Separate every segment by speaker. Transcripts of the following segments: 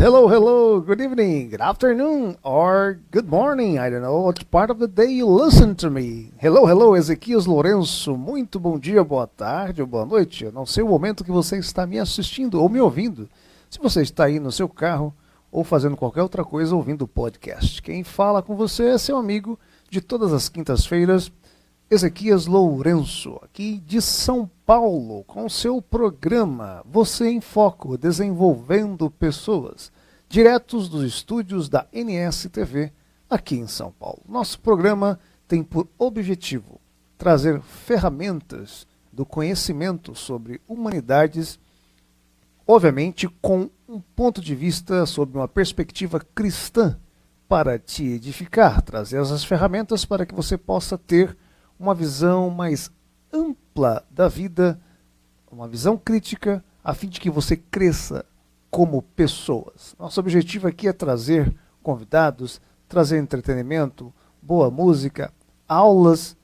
Speaker 1: Hello, hello, good evening, good afternoon, or good morning. I don't know what part of the day you listen to me. Hello, hello, Ezequias Lourenço. Muito bom dia, boa tarde ou boa noite. Eu não sei o momento que você está me assistindo ou me ouvindo. Se você está aí no seu carro ou fazendo qualquer outra coisa ouvindo o podcast. Quem fala com você é seu amigo de todas as quintas-feiras, Ezequias Lourenço, aqui de São Paulo, com seu programa Você em Foco, desenvolvendo pessoas, diretos dos estúdios da NSTV, aqui em São Paulo. Nosso programa tem por objetivo trazer ferramentas do conhecimento sobre humanidades, obviamente com um ponto de vista sobre uma perspectiva cristã, para te edificar, trazer essas ferramentas para que você possa ter uma visão mais ampla da vida, uma visão crítica, a fim de que você cresça como pessoas. Nosso objetivo aqui é trazer convidados, trazer entretenimento, boa música, aulas,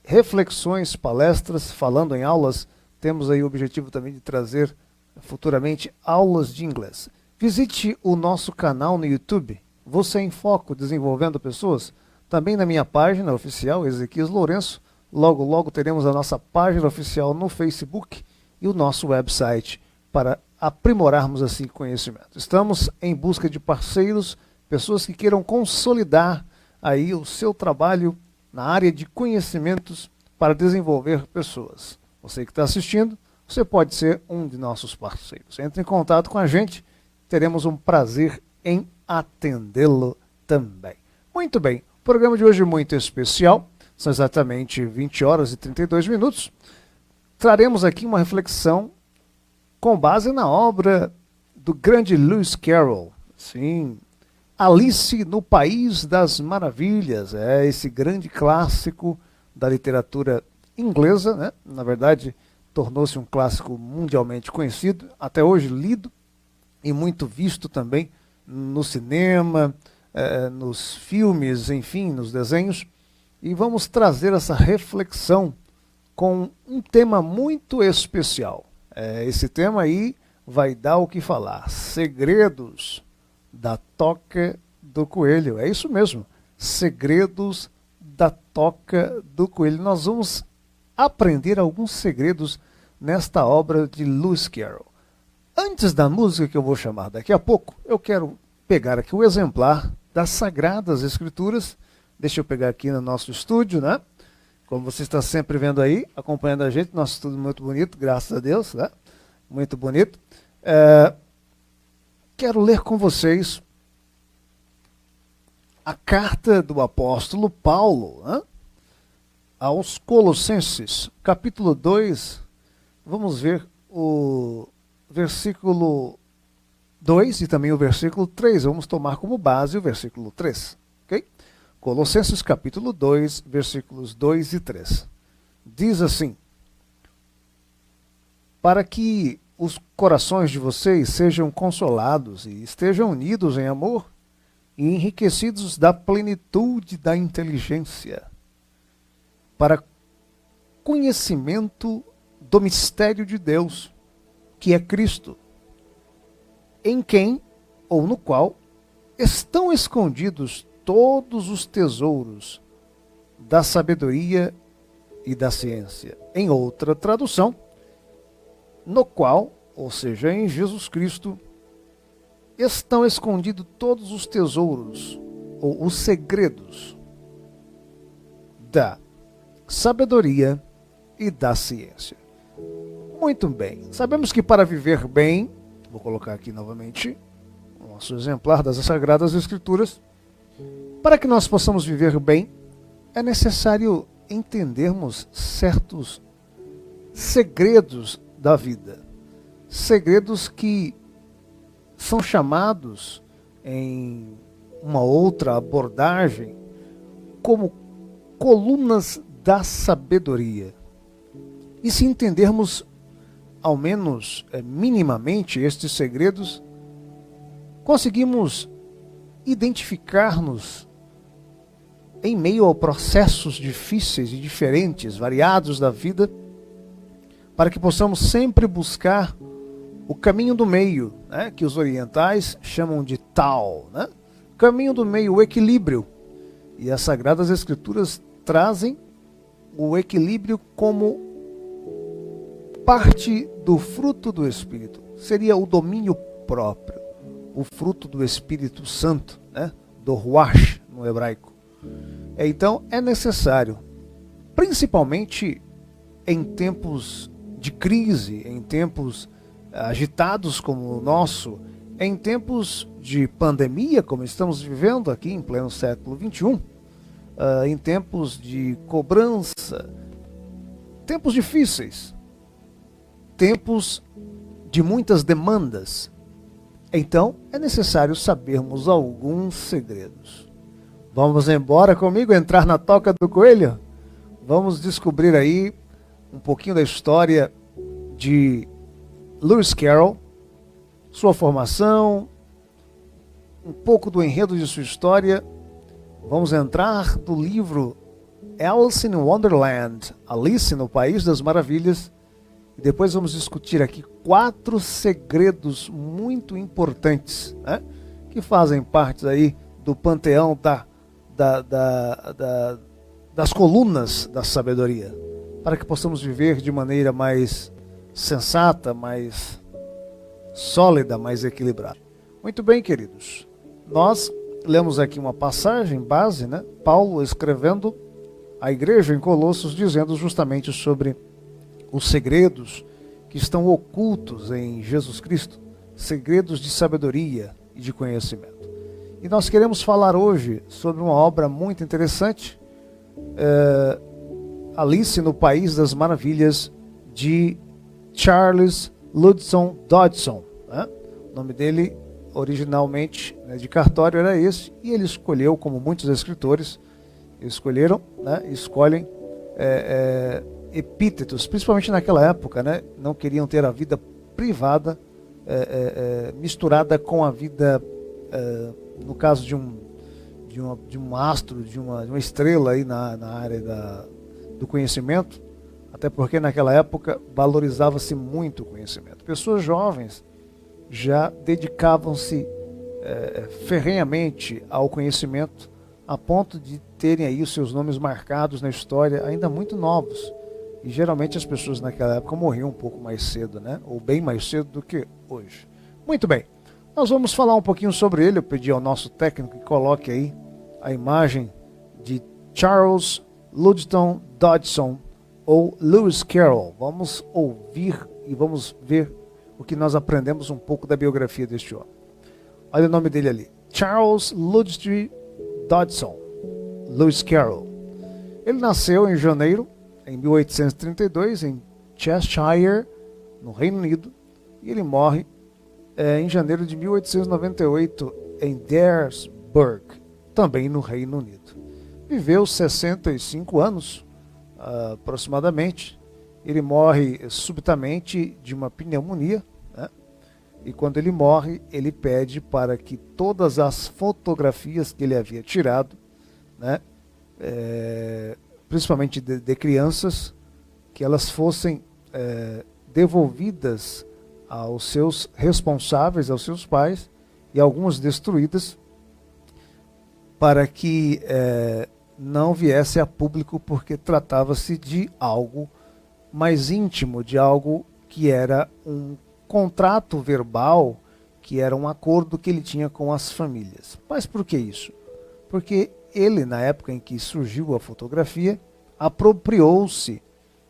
Speaker 1: reflexões, palestras. Falando em aulas, temos aí o objetivo também de trazer futuramente aulas de inglês. Visite o nosso canal no YouTube, Você em Foco, Desenvolvendo Pessoas. Também na minha página oficial, Ezequias Lourenço. Logo, logo teremos a nossa página oficial no Facebook e o nosso website para aprimorarmos assim conhecimento. Estamos em busca de parceiros, pessoas que queiram consolidar aí o seu trabalho na área de conhecimentos para desenvolver pessoas. Você que está assistindo, você pode ser um de nossos parceiros. Entre em contato com a gente, teremos um prazer em atendê-lo também. Muito bem. O programa de hoje é muito especial, são exatamente 20 horas e 32 minutos. Traremos aqui uma reflexão com base na obra do grande Lewis Carroll. Sim, Alice no País das Maravilhas, é esse grande clássico da literatura inglesa, né? Na verdade, tornou-se um clássico mundialmente conhecido, até hoje lido e muito visto também no cinema, nos filmes, enfim, nos desenhos, e vamos trazer essa reflexão com um tema muito especial. Esse tema aí vai dar o que falar, segredos da toca do coelho. É isso mesmo, segredos da toca do coelho. Nós vamos aprender alguns segredos nesta obra de Lewis Carroll. Antes da música que eu vou chamar daqui a pouco, eu quero pegar aqui o exemplar das Sagradas Escrituras. Deixa eu pegar aqui no nosso estúdio, né? Como você está sempre vendo aí, acompanhando a gente, nosso estúdio muito bonito, graças a Deus, né? Muito bonito. Quero ler com vocês a carta do apóstolo Paulo, né? Aos Colossenses, capítulo 2, vamos ver o versículo 2 e também o versículo 3. Vamos tomar como base o versículo 3. Ok? Colossenses capítulo 2, versículos 2 e 3. Diz assim: para que os corações de vocês sejam consolados e estejam unidos em amor e enriquecidos da plenitude da inteligência, para conhecimento do mistério de Deus, que é Cristo, em quem, ou no qual, estão escondidos todos os tesouros da sabedoria e da ciência. Em outra tradução, no qual, ou seja, em Jesus Cristo, estão escondidos todos os tesouros, ou os segredos, da sabedoria e da ciência. Muito bem. Sabemos que para viver bem, vou colocar aqui novamente o nosso exemplar das Sagradas Escrituras. Para que nós possamos viver bem, é necessário entendermos certos segredos da vida. Segredos que são chamados em uma outra abordagem como colunas da sabedoria. E se entendermos ao menos minimamente estes segredos, conseguimos identificar-nos em meio a processos difíceis e diferentes, variados da vida, para que possamos sempre buscar o caminho do meio, né, que os orientais chamam de Tao, né? Caminho do meio, o equilíbrio. E as Sagradas Escrituras trazem o equilíbrio como parte do fruto do Espírito. Seria o domínio próprio, o fruto do Espírito Santo, né? Do Ruach no hebraico. Então é necessário, principalmente em tempos de crise, em tempos agitados como o nosso, em tempos de pandemia, como estamos vivendo aqui em pleno século XXI, em tempos de cobrança, tempos difíceis, tempos de muitas demandas. Então, é necessário sabermos alguns segredos. Vamos embora comigo, entrar na toca do coelho? Vamos descobrir aí um pouquinho da história de Lewis Carroll, sua formação, um pouco do enredo de sua história. Vamos entrar no livro Alice in Wonderland, Alice no País das Maravilhas, e depois vamos discutir aqui 4 segredos muito importantes, né, que fazem parte aí do panteão das colunas da sabedoria, para que possamos viver de maneira mais sensata, mais sólida, mais equilibrada. Muito bem, queridos. Nós lemos aqui uma passagem base, né? Paulo escrevendo à igreja em Colossos, dizendo justamente sobre os segredos que estão ocultos em Jesus Cristo, segredos de sabedoria e de conhecimento. E nós queremos falar hoje sobre uma obra muito interessante, Alice no País das Maravilhas, de Charles Ludson Dodson, né? O nome dele originalmente, né, de cartório era esse, e ele escolheu, como muitos escritores escolhem epítetos, principalmente naquela época, né? Não queriam ter a vida privada misturada com a vida, no caso de um astro, de uma estrela aí na área do conhecimento, até porque naquela época valorizava-se muito o conhecimento. Pessoas jovens já dedicavam-se ferrenhamente ao conhecimento, a ponto de terem aí os seus nomes marcados na história ainda muito novos. E geralmente as pessoas naquela época morriam um pouco mais cedo, né? Ou bem mais cedo do que hoje. Muito bem, nós vamos falar um pouquinho sobre ele. Eu pedi ao nosso técnico que coloque aí a imagem de Charles Ludson Dodson, ou Lewis Carroll. Vamos ouvir e vamos ver o que nós aprendemos um pouco da biografia deste homem. Olha o nome dele ali, Charles Ludson Dodson, Lewis Carroll. Ele nasceu em janeiro, em 1832, em Cheshire, no Reino Unido, e ele morre em janeiro de 1898, em Daresburg, também no Reino Unido. Viveu 65 anos, aproximadamente. Ele morre subitamente de uma pneumonia, né? E quando ele morre, ele pede para que todas as fotografias que ele havia tirado, né, principalmente de crianças, que elas fossem devolvidas aos seus responsáveis, aos seus pais, e algumas destruídas, para que não viesse a público, porque tratava-se de algo mais íntimo, de algo que era um contrato verbal, que era um acordo que ele tinha com as famílias. Mas por que isso? Porque ele, na época em que surgiu a fotografia, apropriou-se,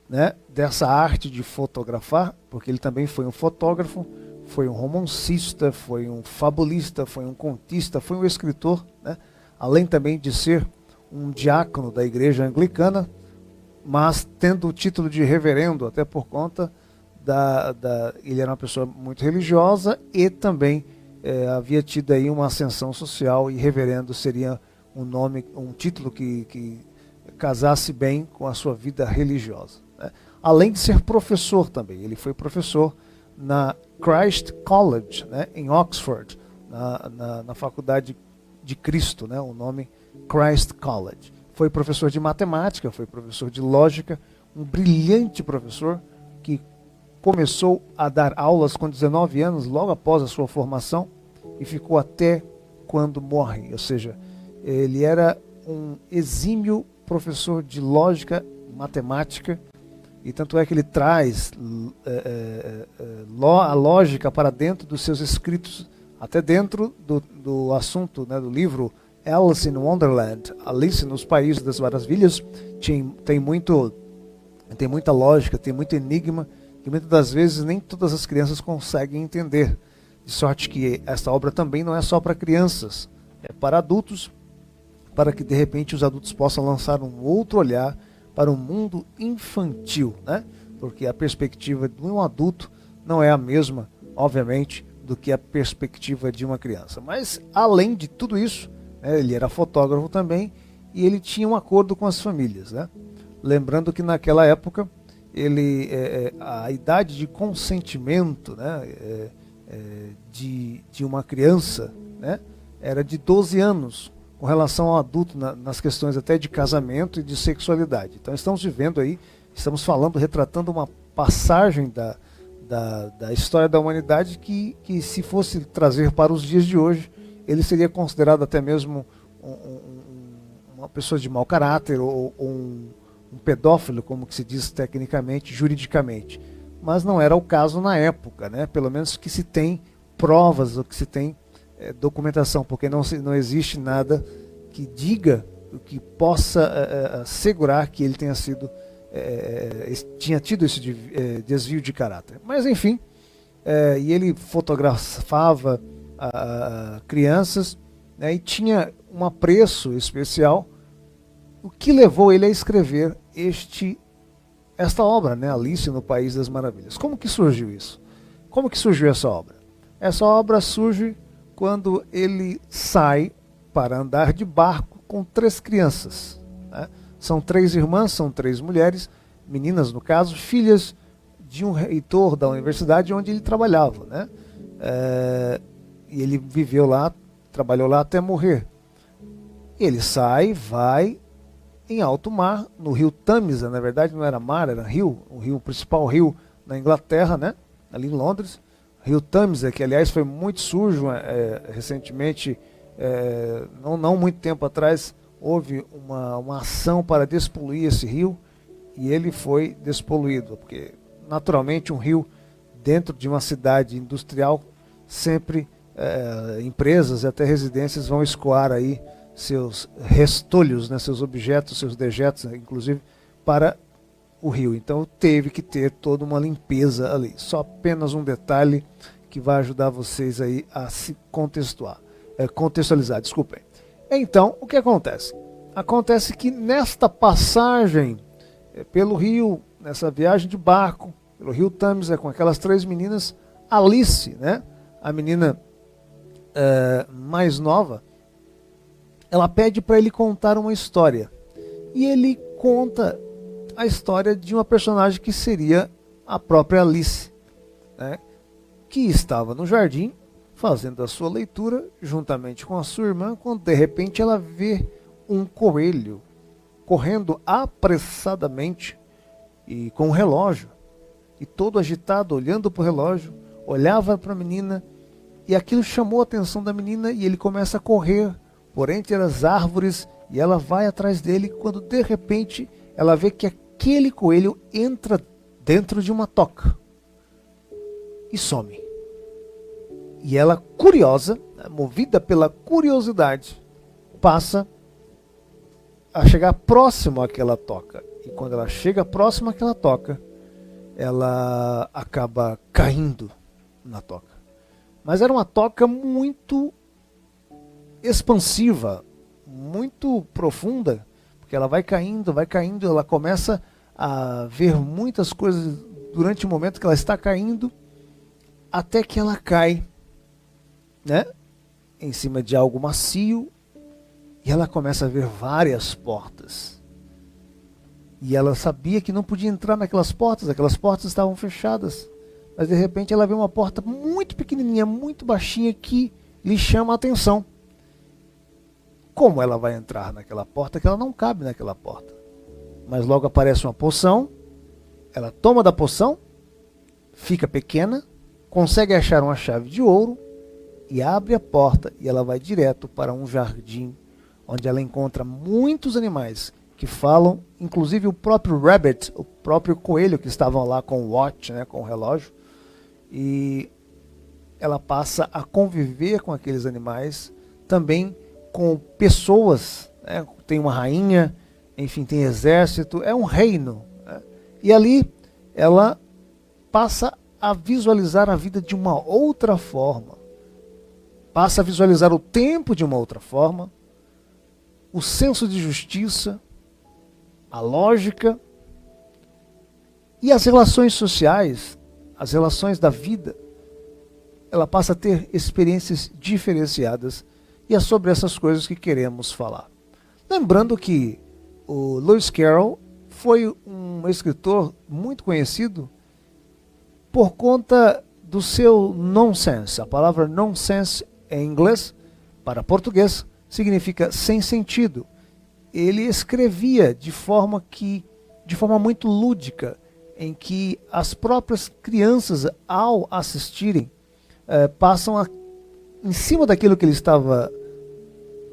Speaker 1: né, dessa arte de fotografar, porque ele também foi um fotógrafo, foi um romancista, foi um fabulista, foi um contista, foi um escritor, né, além também de ser um diácono da igreja anglicana, mas tendo o título de reverendo, até por conta ele era uma pessoa muito religiosa, e também havia tido aí uma ascensão social, e reverendo seria um título que casasse bem com a sua vida religiosa, né? Além de ser professor também, ele foi professor na Christ College, né, em Oxford, na Faculdade de Cristo, né, o nome Christ College. Foi professor de matemática, foi professor de lógica, um brilhante professor que começou a dar aulas com 19 anos, logo após a sua formação, e ficou até quando morre. Ou seja, ele era um exímio professor de lógica, matemática, e tanto é que ele traz a lógica para dentro dos seus escritos, até dentro do assunto, né, do livro Alice in Wonderland, Alice nos Países das Maravilhas. Tem muita lógica, tem muito enigma, que muitas das vezes nem todas as crianças conseguem entender. De sorte que essa obra também não é só para crianças, é para adultos, para que de repente os adultos possam lançar um outro olhar para o mundo infantil, né? Porque a perspectiva de um adulto não é a mesma, obviamente, do que a perspectiva de uma criança. Mas, além de tudo isso, né, ele era fotógrafo também, e ele tinha um acordo com as famílias, né? Lembrando que naquela época, a idade de consentimento, né, de uma criança, né, era de 12 anos, com relação ao adulto, nas questões até de casamento e de sexualidade. Então estamos falando, retratando uma passagem da história da humanidade que se fosse trazer para os dias de hoje, ele seria considerado até mesmo uma pessoa de mau caráter, ou um pedófilo, como que se diz tecnicamente, juridicamente. Mas não era o caso na época, né? Pelo menos que se tem provas, ou que se tem documentação, porque não existe nada que diga, que possa assegurar que ele tinha tido esse desvio de caráter. Mas enfim, e ele fotografava crianças, né, e tinha um apreço especial, o que levou ele a escrever esta obra, né, Alice no País das Maravilhas. Como que surgiu isso? Como que surgiu essa obra? Essa obra surge quando ele sai para andar de barco com 3 crianças, né? São 3 irmãs, são 3 mulheres, meninas no caso, filhas de um reitor da universidade onde ele trabalhava, né? E ele viveu lá, trabalhou lá até morrer. Ele sai, vai em alto mar, no rio Tâmisa, na verdade não era mar, era rio, o principal rio na Inglaterra, né? Ali em Londres. Rio Tâmisa, que aliás foi muito sujo recentemente, não muito tempo atrás, houve uma ação para despoluir esse rio, e ele foi despoluído, porque naturalmente um rio dentro de uma cidade industrial, sempre empresas e até residências vão escoar aí seus restolhos, né, seus objetos, seus dejetos, inclusive, para o rio. Então teve que ter toda uma limpeza ali. Só apenas um detalhe que vai ajudar vocês aí a se contextualizar, desculpem. Então, o que acontece? Acontece que nesta passagem pelo rio, nessa viagem de barco, pelo rio Tâmisa, com aquelas 3 meninas, Alice, né, a menina mais nova, ela pede para ele contar uma história. E ele conta a história de uma personagem que seria a própria Alice, né, que estava no jardim fazendo a sua leitura juntamente com a sua irmã, quando de repente ela vê um coelho correndo apressadamente e com um relógio, e todo agitado, olhando para o relógio, olhava para a menina, e aquilo chamou a atenção da menina, e ele começa a correr por entre as árvores, e ela vai atrás dele, quando de repente ela vê que aquele coelho entra dentro de uma toca e some. E ela, curiosa, movida pela curiosidade, passa a chegar próximo àquela toca. E quando ela chega próximo àquela toca, ela acaba caindo na toca. Mas era uma toca muito expansiva, muito profunda, porque ela vai caindo, ela começa a ver muitas coisas durante o momento que ela está caindo, até que ela cai, né, em cima de algo macio, e ela começa a ver várias portas. E ela sabia que não podia entrar naquelas portas, aquelas portas estavam fechadas. Mas de repente ela vê uma porta muito pequenininha, muito baixinha, que lhe chama a atenção. Como ela vai entrar naquela porta, que ela não cabe naquela porta? Mas logo aparece uma poção, ela toma da poção, fica pequena, consegue achar uma chave de ouro e abre a porta e ela vai direto para um jardim onde ela encontra muitos animais que falam, inclusive o próprio rabbit, o próprio coelho que estavam lá com o watch, né, com o relógio, e ela passa a conviver com aqueles animais, também com pessoas, né, tem uma rainha, enfim, tem exército, é um reino, né, e ali ela passa a visualizar a vida de uma outra forma, passa a visualizar o tempo de uma outra forma, o senso de justiça, a lógica e as relações sociais, as relações da vida. Ela passa a ter experiências diferenciadas e é sobre essas coisas que queremos falar. Lembrando que o Lewis Carroll foi um escritor muito conhecido por conta do seu nonsense. A palavra nonsense em inglês, para português, significa sem sentido. Ele escrevia de forma muito lúdica, em que as próprias crianças, ao assistirem, passam em cima daquilo que ele estava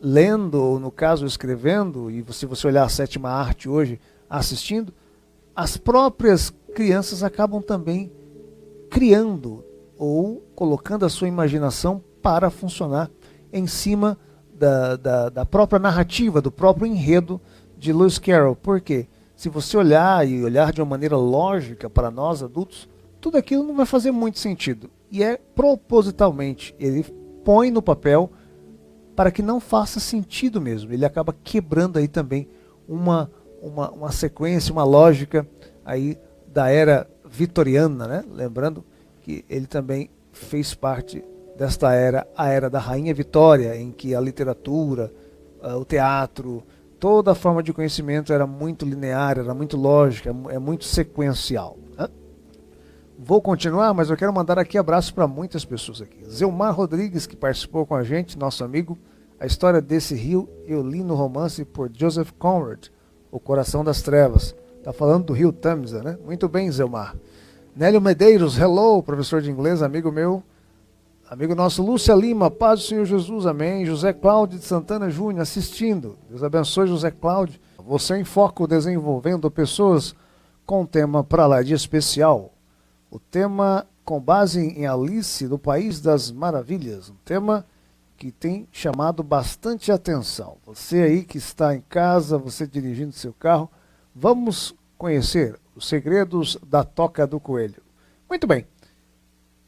Speaker 1: lendo, ou no caso escrevendo, e se você olhar a sétima arte hoje, assistindo, as próprias crianças acabam também criando ou colocando a sua imaginação para funcionar em cima da própria narrativa, do próprio enredo de Lewis Carroll. Por quê? Se você olhar e olhar de uma maneira lógica para nós adultos, tudo aquilo não vai fazer muito sentido. E é propositalmente, ele põe no papel para que não faça sentido mesmo. Ele acaba quebrando aí também uma sequência, uma lógica aí da era vitoriana, né? Lembrando que ele também fez parte desta era, a era da Rainha Vitória, em que a literatura, o teatro, toda a forma de conhecimento era muito linear, era muito lógica, é muito sequencial, né? Vou continuar, mas eu quero mandar aqui abraço para muitas pessoas aqui. Zelmar Rodrigues, que participou com a gente, nosso amigo. A história desse rio eu li no romance por Joseph Conrad, O Coração das Trevas. Está falando do rio Tamisa, né? Muito bem, Zelmar. Nélio Medeiros, hello, professor de inglês, amigo meu. Amigo nosso, Lúcia Lima, paz do Senhor Jesus, amém. José Cláudio de Santana Júnior, assistindo. Deus abençoe, José Cláudio. Você em Foco, desenvolvendo pessoas com tema para lá de especial. O tema com base em Alice, do País das Maravilhas. Um tema que tem chamado bastante atenção. Você aí que está em casa, você dirigindo seu carro, vamos conhecer os segredos da Toca do Coelho. Muito bem.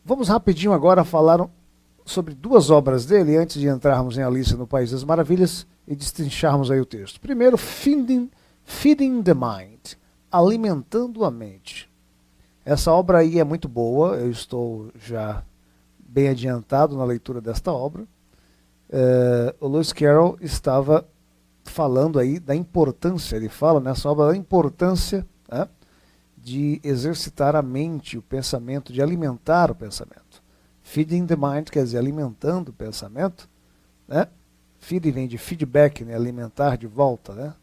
Speaker 1: Vamos rapidinho agora falar sobre duas obras dele, antes de entrarmos em Alice no País das Maravilhas e destrincharmos aí o texto. Primeiro, Feeding the Mind, Alimentando a Mente. Essa obra aí é muito boa, eu estou já bem adiantado na leitura desta obra. O Lewis Carroll estava falando aí da importância, ele fala nessa obra da importância, né, de exercitar a mente, o pensamento, de alimentar o pensamento. Feeding the mind quer dizer alimentando o pensamento, né? Feed vem de feedback, né? Alimentar de volta, né?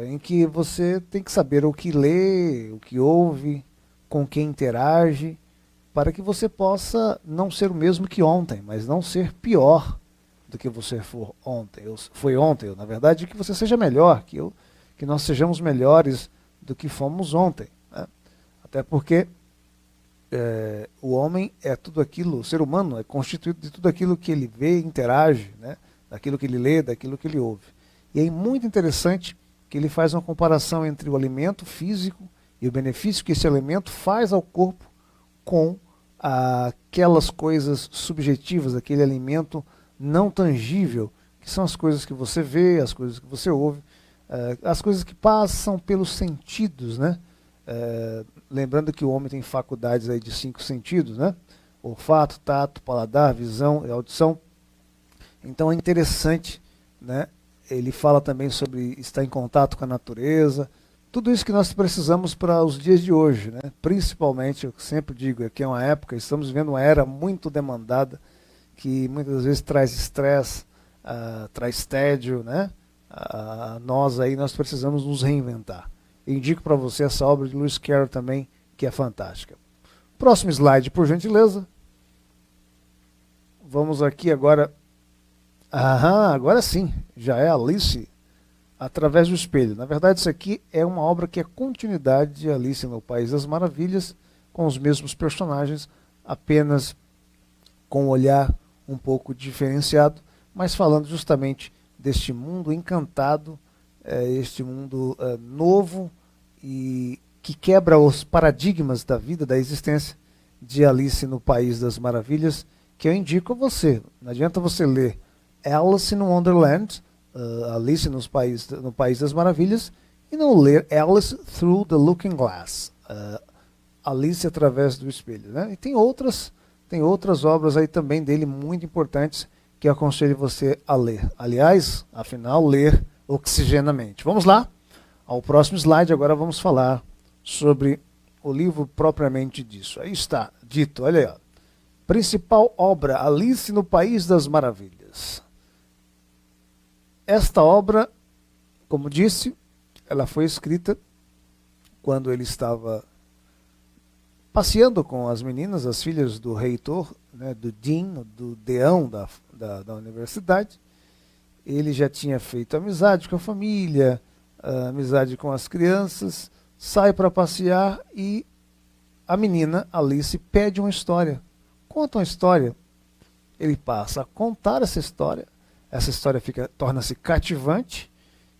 Speaker 1: Em que você tem que saber o que lê, o que ouve, com quem interage, para que você possa não ser o mesmo que ontem, mas não ser pior do que você foi ontem. Na verdade, que você seja melhor, que nós sejamos melhores do que fomos ontem, né? Até porque o homem é tudo aquilo, o ser humano é constituído de tudo aquilo que ele vê e interage, né? Daquilo que ele lê, daquilo que ele ouve. E é muito interessante que ele faz uma comparação entre o alimento físico e o benefício que esse alimento faz ao corpo com aquelas coisas subjetivas, aquele alimento não tangível, que são as coisas que você vê, as coisas que você ouve, as coisas que passam pelos sentidos, né? Lembrando que o homem tem faculdades aí de 5 sentidos, né? Olfato, tato, paladar, visão e audição. Então é interessante, né? Ele fala também sobre estar em contato com a natureza, tudo isso que nós precisamos para os dias de hoje, né? Principalmente, eu sempre digo, aqui é uma época, estamos vivendo uma era muito demandada, que muitas vezes traz estresse, traz tédio, né? Nós precisamos nos reinventar. Eu indico para você essa obra de Lewis Carroll também, que é fantástica. Próximo slide, por gentileza. Vamos aqui agora. Agora sim, já é Alice através do espelho. Na verdade, isso aqui é uma obra que é continuidade de Alice no País das Maravilhas, com os mesmos personagens, apenas com um olhar um pouco diferenciado, mas falando justamente deste mundo encantado, este mundo novo e que quebra os paradigmas da vida, da existência de Alice no País das Maravilhas, que eu indico a você. Não adianta você ler Alice in Wonderland, Alice no País das Maravilhas, e não ler Alice Through the Looking Glass, Alice através do espelho, né? E tem outras obras aí também dele muito importantes que eu aconselho você a ler. Aliás, afinal, ler oxigena a mente. Vamos lá, ao próximo slide. Agora vamos falar sobre o livro propriamente disso. Aí está, dito, olha aí, ó. Principal obra, Alice no País das Maravilhas. Esta obra, como disse, ela foi escrita quando ele estava passeando com as meninas, as filhas do reitor, né, do dean, do deão da universidade. Ele já tinha feito amizade com a família, amizade com as crianças, sai para passear e a menina, Alice, pede uma história. Conta uma história. Ele passa a contar essa história torna-se cativante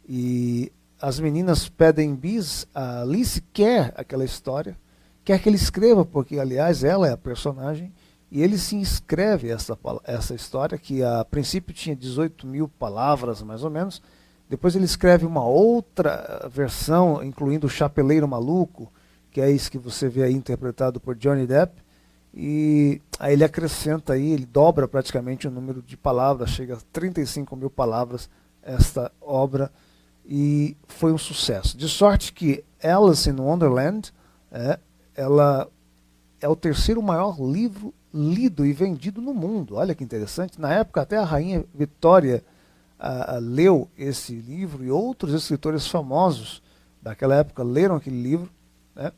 Speaker 1: e as meninas pedem bis, a Alice quer aquela história, quer que ele escreva, porque, aliás, ela é a personagem, e ele se inscreve essa história, que a princípio tinha 18.000 palavras, mais ou menos. Depois ele escreve uma outra versão, incluindo o Chapeleiro Maluco, que é isso que você vê aí interpretado por Johnny Depp, e aí ele acrescenta aí, ele dobra praticamente o número de palavras, chega a 35.000 palavras esta obra, e foi um sucesso. De sorte que Alice in Wonderland ela é o terceiro maior livro lido e vendido no mundo. Olha que interessante. Na época até a rainha Vitória leu esse livro, e outros escritores famosos daquela época leram aquele livro, né?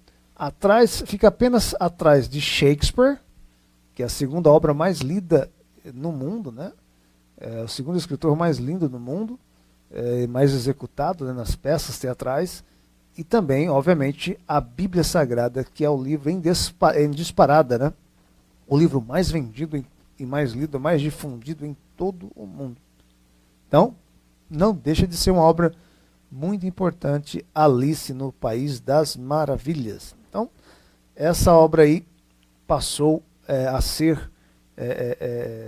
Speaker 1: Fica apenas atrás de Shakespeare, que é a segunda obra mais lida no mundo, né? O segundo escritor mais lido no mundo, mais executado, né, nas peças teatrais. E também, obviamente, a Bíblia Sagrada, que é o livro em disparada, né? O livro mais vendido e mais lido, mais difundido em todo o mundo. Então, não deixa de ser uma obra muito importante, Alice no País das Maravilhas. Então, essa obra aí passou a ser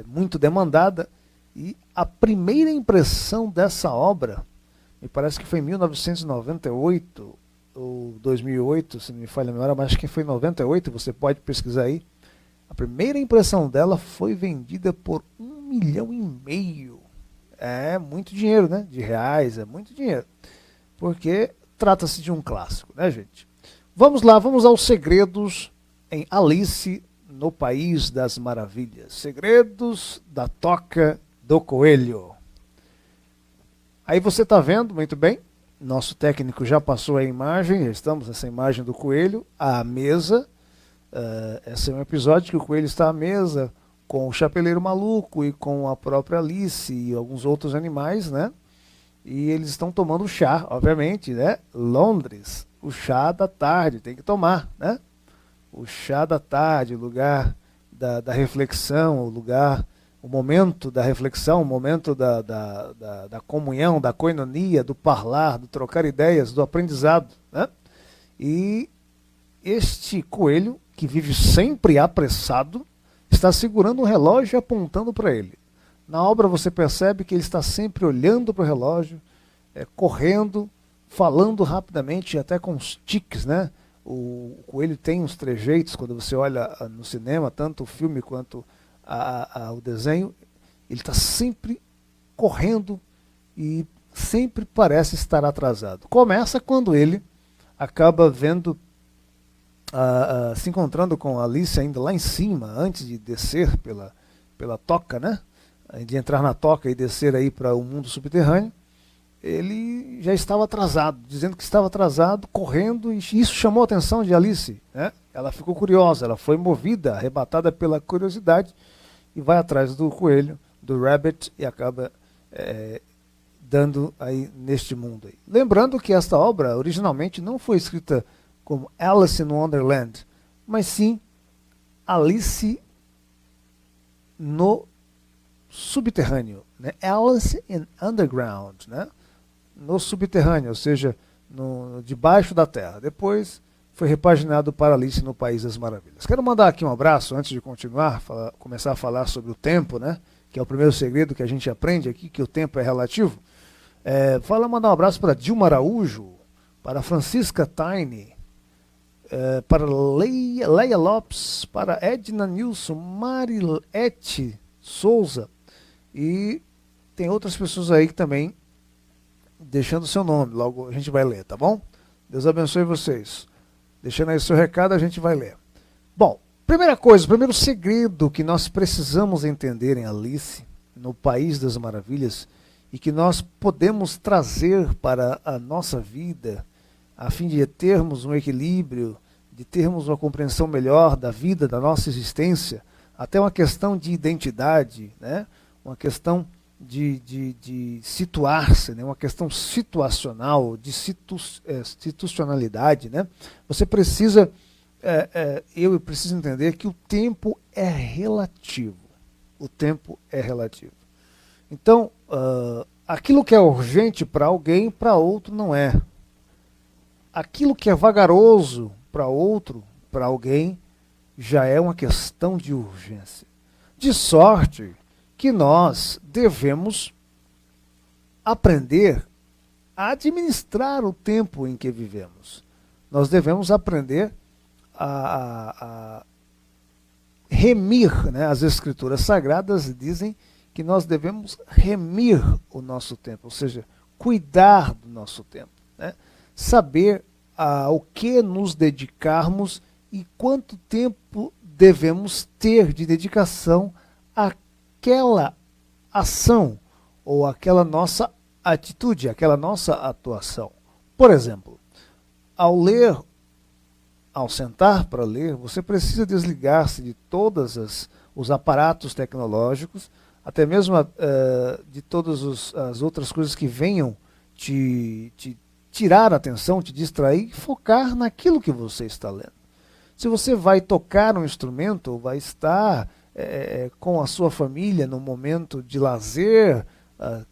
Speaker 1: muito demandada, e a primeira impressão dessa obra, me parece que foi em 1998 ou 2008, se não me falha a memória, mas acho que foi em 98, você pode pesquisar aí. A primeira impressão dela foi vendida por 1,5 milhão. É muito dinheiro, né? De reais, é muito dinheiro. Porque trata-se de um clássico, né, gente? Vamos lá, vamos aos segredos em Alice no País das Maravilhas. Segredos da Toca do Coelho. Aí você está vendo, muito bem, nosso técnico já passou a imagem, já estamos nessa imagem do coelho, à mesa. Esse é um episódio que o coelho está à mesa com o Chapeleiro Maluco e com a própria Alice e alguns outros animais, né? E eles estão tomando chá, obviamente, né? Londres, o chá da tarde, tem que tomar, né? O chá da tarde, o lugar da reflexão, o momento da reflexão, o momento da comunhão, da koinonia, do parlar, do trocar ideias, do aprendizado, né? E este coelho, que vive sempre apressado, está segurando um relógio e apontando para ele. Na obra você percebe que ele está sempre olhando para o relógio, correndo, falando rapidamente, até com os tiques, né? O coelho tem uns trejeitos, quando você olha no cinema, tanto o filme quanto o desenho, ele está sempre correndo e sempre parece estar atrasado. Começa quando ele acaba vendo, se encontrando com a Alice ainda lá em cima, antes de descer pela toca, né? De entrar na toca e descer aí para o mundo subterrâneo. ele já estava atrasado, dizendo que estava atrasado, correndo, e isso chamou a atenção de Alice, né? Ela ficou curiosa, ela foi movida, arrebatada pela curiosidade, e vai atrás do coelho, do rabbit, e acaba dando aí neste mundo aí. Lembrando que esta obra originalmente não foi escrita como Alice in Wonderland, mas sim Alice no subterrâneo, né? Alice in Underground, né? No subterrâneo, ou seja, debaixo da terra. Depois foi repaginado para Alice no País das Maravilhas. Quero mandar aqui um abraço antes de continuar, começar a falar sobre o tempo, né? Que é o primeiro segredo que a gente aprende aqui, que o tempo é relativo. Mandar um abraço para Dilma Araújo, para Francisca Taine, para Leia Lopes, para Edna Nilson, Mariette Souza, e tem outras pessoas aí que também deixando seu nome, logo a gente vai ler, tá bom? Deus abençoe vocês. Deixando aí seu recado, a gente vai ler. Bom, primeira coisa, primeiro segredo que nós precisamos entender em Alice, no País das Maravilhas, e que nós podemos trazer para a nossa vida, a fim de termos um equilíbrio, de termos uma compreensão melhor da vida, da nossa existência, até uma questão de identidade, né? Uma questão de situar-se, né? Uma questão situacional, de institucionalidade. Né? Você precisa, eu preciso entender que o tempo é relativo. O tempo é relativo. Então, aquilo que é urgente para alguém, para outro não é. Aquilo que é vagaroso para outro, para alguém, já é uma questão de urgência. De sorte que nós devemos aprender a administrar o tempo em que vivemos. Nós devemos aprender a remir, né? As Escrituras Sagradas dizem que nós devemos remir o nosso tempo, ou seja, cuidar do nosso tempo, né? Saber ao que nos dedicarmos e quanto tempo devemos ter de dedicação àquela ação ou àquela nossa atitude, àquela nossa atuação. Por exemplo, ao ler, ao sentar para ler, você precisa desligar-se de todos os aparatos tecnológicos, até mesmo de todas as outras coisas que venham te tirar a atenção, te distrair e focar naquilo que você está lendo. Se você vai tocar um instrumento, ou vai estar com a sua família num momento de lazer,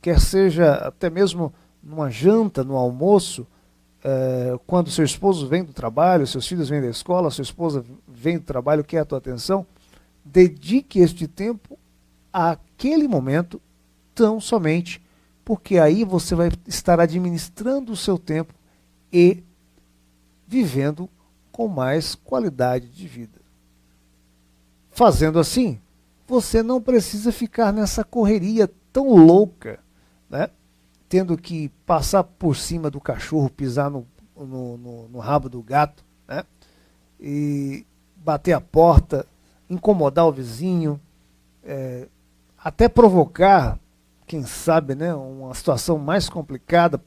Speaker 1: quer seja até mesmo numa janta, no almoço, quando seu esposo vem do trabalho, seus filhos vêm da escola, sua esposa vem do trabalho, quer a tua atenção, dedique este tempo àquele momento tão somente, porque aí você vai estar administrando o seu tempo e vivendo com mais qualidade de vida. Fazendo assim, você não precisa ficar nessa correria tão louca, né? Tendo que passar por cima do cachorro, pisar no rabo do gato, né? E bater a porta, incomodar o vizinho, até provocar, quem sabe, né, uma situação mais complicada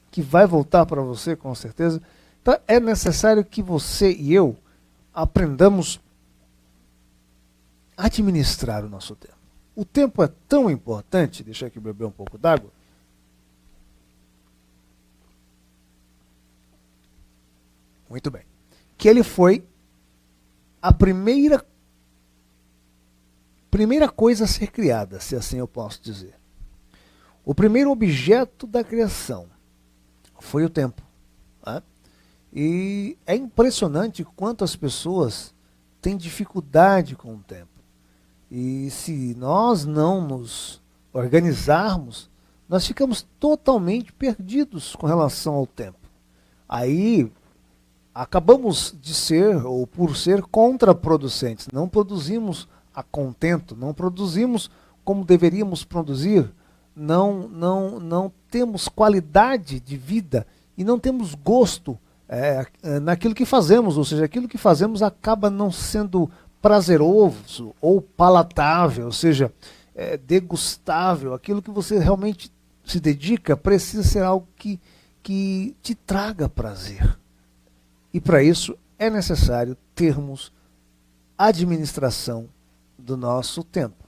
Speaker 1: que vai voltar para você com certeza. Então é necessário que você e eu aprendamos a administrar o nosso tempo. O tempo é tão importante, deixa eu aqui beber um pouco d'água. Muito bem. Que ele foi a primeira coisa a ser criada, se assim eu posso dizer. O primeiro objeto da criação foi o tempo. Né? E é impressionante quanto as pessoas têm dificuldade com o tempo. E se nós não nos organizarmos, nós ficamos totalmente perdidos com relação ao tempo. Aí acabamos de ser, ou por ser, contraproducentes. Não produzimos a contento, não produzimos como deveríamos produzir, não temos qualidade de vida e não temos gosto naquilo que fazemos, ou seja, aquilo que fazemos acaba não sendo prazeroso ou palatável, ou seja, degustável, aquilo que você realmente se dedica precisa ser algo que te traga prazer. E para isso é necessário termos administração do nosso tempo.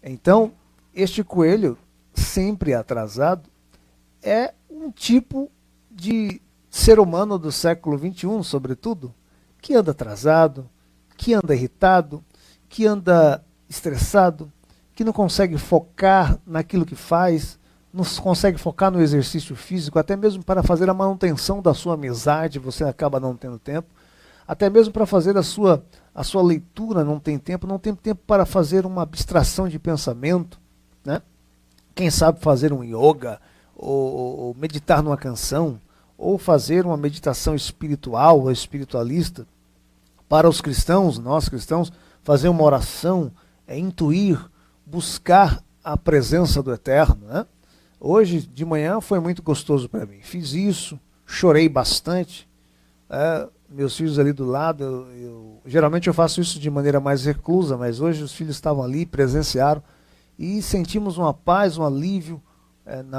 Speaker 1: Então, este coelho, sempre atrasado, é um tipo de ser humano do século XXI, sobretudo, que anda atrasado, que anda irritado, que anda estressado, que não consegue focar naquilo que faz, não consegue focar no exercício físico, até mesmo para fazer a manutenção da sua amizade, você acaba não tendo tempo, até mesmo para fazer a sua leitura não tem tempo para fazer uma abstração de pensamento, né? Quem sabe fazer um yoga, ou meditar numa canção, ou fazer uma meditação espiritual ou espiritualista. Para os cristãos, nós cristãos, fazer uma oração, intuir, buscar a presença do Eterno, né? Hoje de manhã foi muito gostoso para mim. Fiz isso, chorei bastante. Meus filhos ali do lado, geralmente eu faço isso de maneira mais reclusa, mas hoje os filhos estavam ali, presenciaram, e sentimos uma paz, um alívio,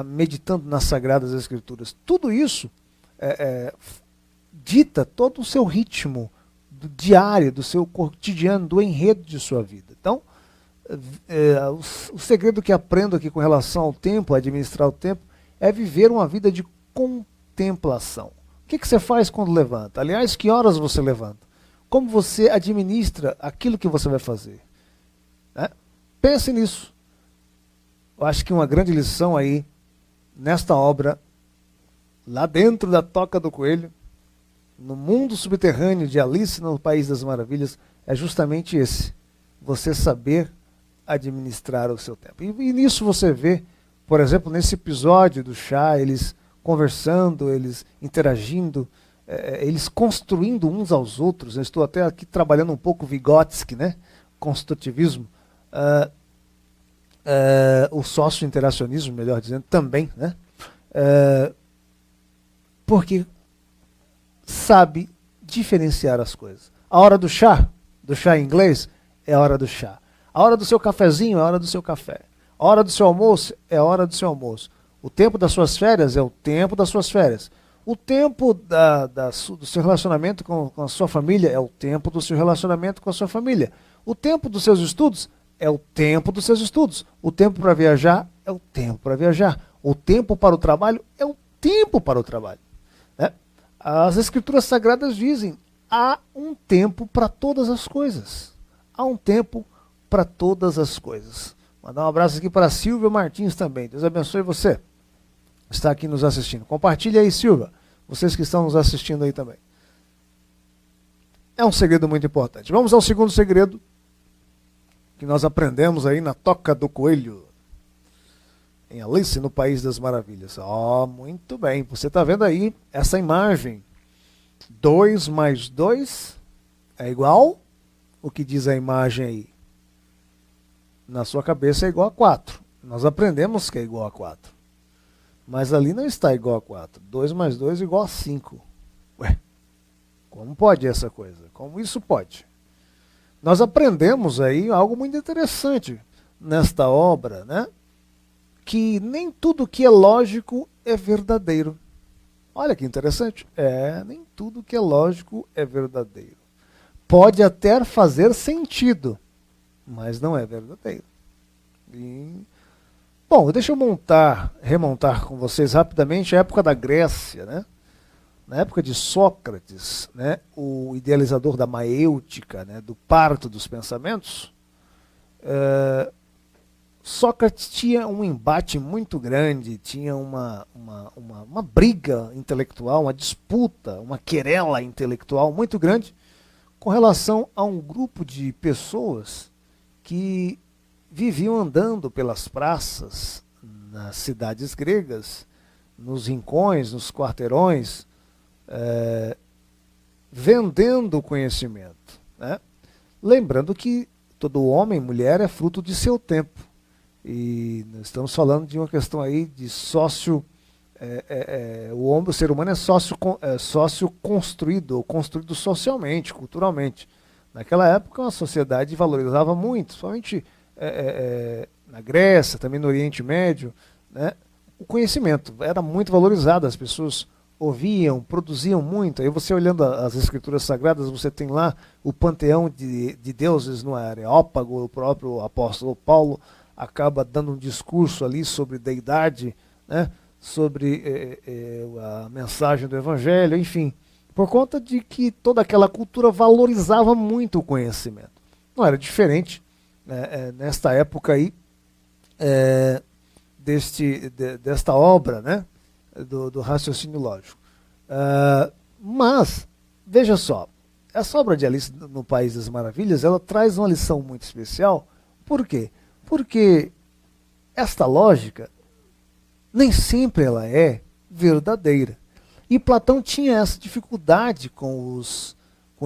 Speaker 1: meditando nas Sagradas Escrituras. Tudo isso dita todo o seu ritmo do diário, do seu cotidiano, do enredo de sua vida. Então, o segredo que aprendo aqui com relação ao tempo, a administrar o tempo, é viver uma vida de contemplação. O que você faz quando levanta? Aliás, que horas você levanta? Como você administra aquilo que você vai fazer? Pense nisso. Eu acho que uma grande lição aí, nesta obra, lá dentro da Toca do Coelho, no mundo subterrâneo de Alice no País das Maravilhas, é justamente esse. Você saber administrar o seu tempo. E nisso você vê, por exemplo, nesse episódio do chá, eles conversando, eles interagindo, eles construindo uns aos outros. Eu estou até aqui trabalhando um pouco Vygotsky, né? Construtivismo. O sócio-interacionismo, melhor dizendo, também, né? Porque sabe diferenciar as coisas. A hora do chá em inglês, é a hora do chá. A hora do seu cafezinho é a hora do seu café. A hora do seu almoço é a hora do seu almoço. O tempo das suas férias é o tempo das suas férias. O tempo do seu relacionamento com a sua família é o tempo do seu relacionamento com a sua família. O tempo dos seus estudos é o tempo dos seus estudos. O tempo para viajar é o tempo para viajar. O tempo para o trabalho é o tempo para o trabalho. As Escrituras Sagradas dizem: há um tempo para todas as coisas. Há um tempo para todas as coisas. Mandar um abraço aqui para a Silvia Martins também. Deus abençoe você. Está aqui nos assistindo. Compartilhe aí, Silvia. Vocês que estão nos assistindo aí também. É um segredo muito importante. Vamos ao segundo segredo que nós aprendemos aí na Toca do Coelho, em Alice no País das Maravilhas. Muito bem. Você está vendo aí essa imagem. 2 mais 2 é igual? O que diz a imagem aí? Na sua cabeça é igual a 4. Nós aprendemos que é igual a 4. Mas ali não está igual a 4. 2 mais 2 é igual a 5. Ué, como pode essa coisa? Como isso pode? Nós aprendemos aí algo muito interessante nesta obra, né? Que nem tudo que é lógico é verdadeiro. Olha que interessante. Nem tudo que é lógico é verdadeiro. Pode até fazer sentido, mas não é verdadeiro. Bom, deixa eu remontar com vocês rapidamente a época da Grécia, né? Na época de Sócrates, né, o idealizador da maêutica, né, do parto dos pensamentos, Sócrates tinha um embate muito grande, tinha uma briga intelectual, uma disputa, uma querela intelectual muito grande com relação a um grupo de pessoas que viviam andando pelas praças, nas cidades gregas, nos rincões, nos quarteirões, vendendo conhecimento, né? Lembrando que todo homem e mulher é fruto de seu tempo. E nós estamos falando de uma questão aí de sócio. O ser humano é sócio construído, ou construído socialmente, culturalmente. Naquela época a sociedade valorizava muito, somente na Grécia, também no Oriente Médio, né, o conhecimento era muito valorizado, as pessoas ouviam, produziam muito. Aí você olhando as escrituras sagradas, você tem lá o panteão de deuses no Areópago, o próprio apóstolo Paulo acaba dando um discurso ali sobre deidade, né, sobre a mensagem do evangelho, enfim, por conta de que toda aquela cultura valorizava muito o conhecimento. Não era diferente nesta época aí, desta obra, né, do raciocínio lógico. Mas, veja só, essa obra de Alice no País das Maravilhas, ela traz uma lição muito especial. Por quê? Porque esta lógica nem sempre ela é verdadeira. E Platão tinha essa dificuldade com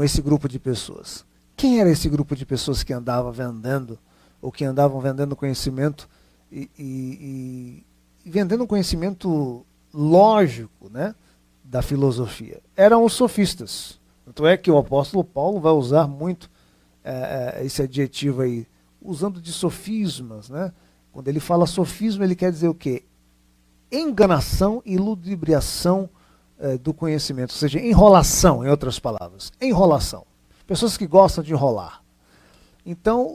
Speaker 1: esse grupo de pessoas. Quem era esse grupo de pessoas que andava vendendo, ou que andavam vendendo conhecimento e vendendo conhecimento lógico, né, da filosofia? Eram os sofistas. Tanto é que o apóstolo Paulo vai usar muito esse adjetivo aí, usando de sofismas, né? Quando ele fala sofisma, ele quer dizer o quê? Enganação e ludibriação do conhecimento, ou seja, enrolação, em outras palavras. Enrolação. Pessoas que gostam de enrolar. Então,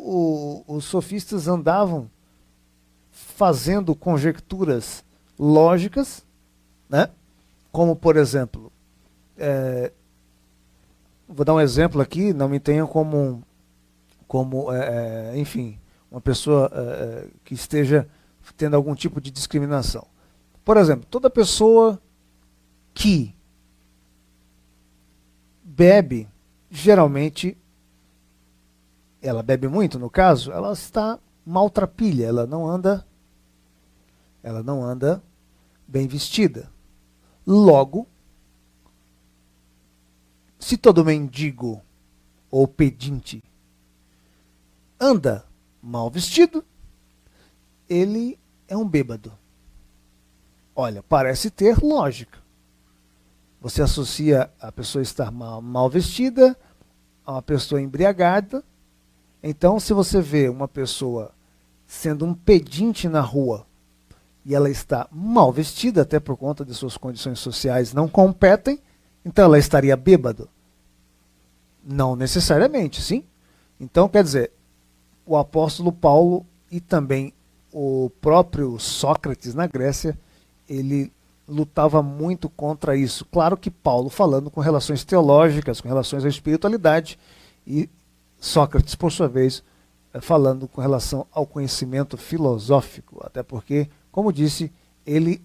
Speaker 1: os sofistas andavam fazendo conjecturas lógicas, né? Como, por exemplo, vou dar um exemplo aqui, não me tenham como enfim, uma pessoa que esteja tendo algum tipo de discriminação. Por exemplo, toda pessoa que bebe, geralmente, ela bebe muito, no caso, ela está maltrapilha, ela não anda bem vestida. Logo, se todo mendigo ou pedinte anda mal vestido, ele é um bêbado. Olha, parece ter lógica. Você associa a pessoa estar mal vestida a uma pessoa embriagada. Então, se você vê uma pessoa sendo um pedinte na rua e ela está mal vestida, até por conta de suas condições sociais não competem, então ela estaria bêbado? Não necessariamente, sim? Então, quer dizer, o apóstolo Paulo e também o próprio Sócrates na Grécia, ele lutava muito contra isso. Claro que Paulo falando com relações teológicas, com relações à espiritualidade, e Sócrates, por sua vez, falando com relação ao conhecimento filosófico, até porque, como disse, ele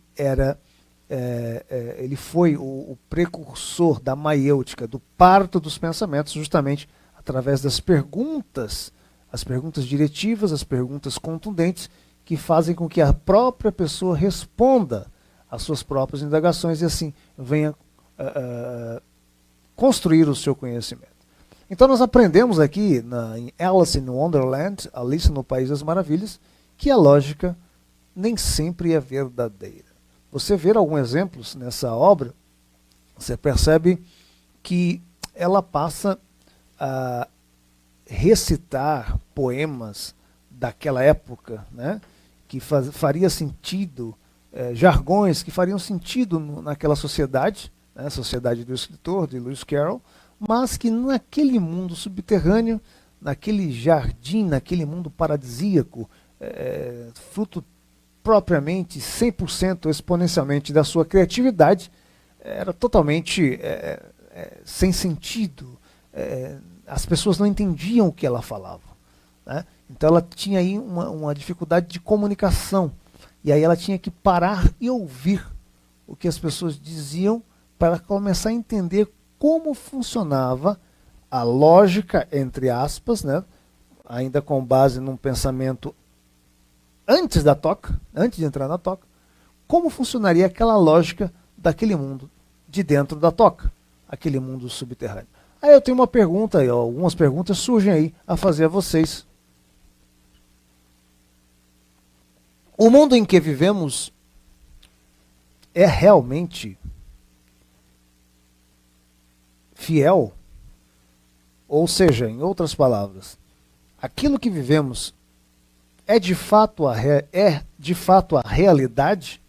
Speaker 1: foi o precursor da maiêutica, do parto dos pensamentos, justamente através das perguntas, as perguntas diretivas, as perguntas contundentes, que fazem com que a própria pessoa responda às suas próprias indagações e assim venha construir o seu conhecimento. Então nós aprendemos aqui em Alice in Wonderland, Alice no País das Maravilhas, que a lógica nem sempre é verdadeira. Você vê alguns exemplos nessa obra, você percebe que ela passa a recitar poemas daquela época, né, que faria sentido, jargões que fariam sentido naquela sociedade, né, sociedade do escritor, de Lewis Carroll, mas que naquele mundo subterrâneo, naquele jardim, naquele mundo paradisíaco, fruto propriamente 100% exponencialmente da sua criatividade, era totalmente sem sentido. As pessoas não entendiam o que ela falava, né? Então ela tinha aí uma dificuldade de comunicação. E aí ela tinha que parar e ouvir o que as pessoas diziam para começar a entender como funcionava a lógica, entre aspas, né? Ainda com base num pensamento antes da toca, antes de entrar na toca, como funcionaria aquela lógica daquele mundo de dentro da toca, aquele mundo subterrâneo. Aí eu tenho uma pergunta aí, algumas perguntas surgem aí a fazer a vocês. O mundo em que vivemos é realmente fiel? Ou seja, em outras palavras, aquilo que vivemos é de fato a realidade?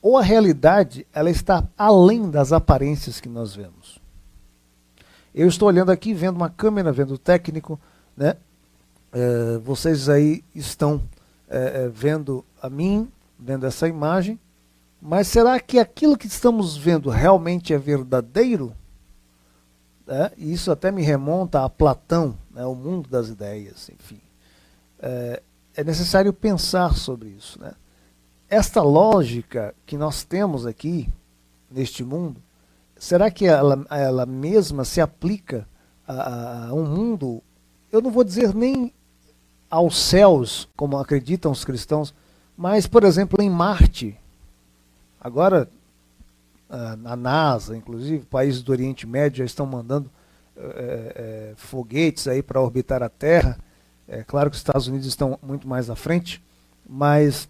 Speaker 1: ou a realidade ela está além das aparências que nós vemos. Eu estou olhando aqui, vendo uma câmera, vendo o técnico, né? Vocês aí estão vendo a mim, vendo essa imagem, mas será que aquilo que estamos vendo realmente é verdadeiro? E isso até me remonta a Platão, né, o mundo das ideias, enfim. É necessário pensar sobre isso, né? Esta lógica que nós temos aqui, neste mundo, será que ela mesma se aplica a um mundo, eu não vou dizer nem aos céus, como acreditam os cristãos, mas, por exemplo, em Marte? Agora, a NASA, inclusive, países do Oriente Médio já estão mandando foguetes aí para orbitar a Terra. É claro que os Estados Unidos estão muito mais à frente, mas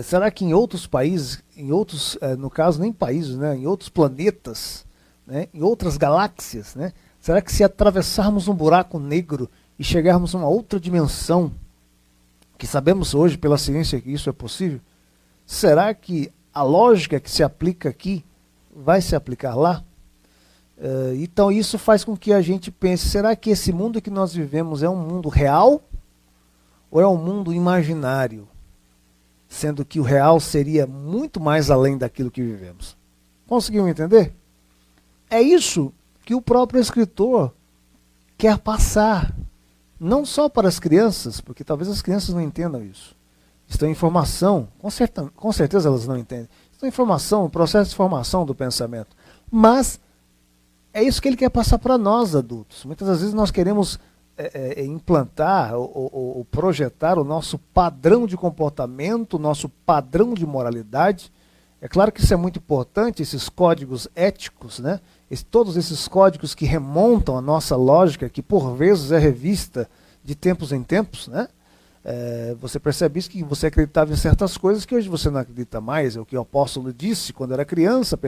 Speaker 1: será que em outros países, no caso nem países, né, em outros planetas, né, em outras galáxias, né, será que se atravessarmos um buraco negro e chegarmos a uma outra dimensão, que sabemos hoje pela ciência que isso é possível, será que a lógica que se aplica aqui vai se aplicar lá? Então isso faz com que a gente pense, será que esse mundo que nós vivemos é um mundo real ou é um mundo imaginário? Sendo que o real seria muito mais além daquilo que vivemos. Conseguiu entender? É isso que o próprio escritor quer passar. Não só para as crianças, porque talvez as crianças não entendam isso. Estão em formação, com certeza elas não entendem. Estão em formação, o processo de formação do pensamento. Mas é isso que ele quer passar para nós, adultos. Muitas das vezes nós queremos implantar ou projetar o nosso padrão de comportamento, o nosso padrão de moralidade. É claro que isso é muito importante, esses códigos éticos, né? Todos esses códigos que remontam a nossa lógica, que por vezes é revista de tempos em tempos, né? Você percebe isso, que você acreditava em certas coisas que hoje você não acredita mais. É o que o apóstolo disse quando era criança,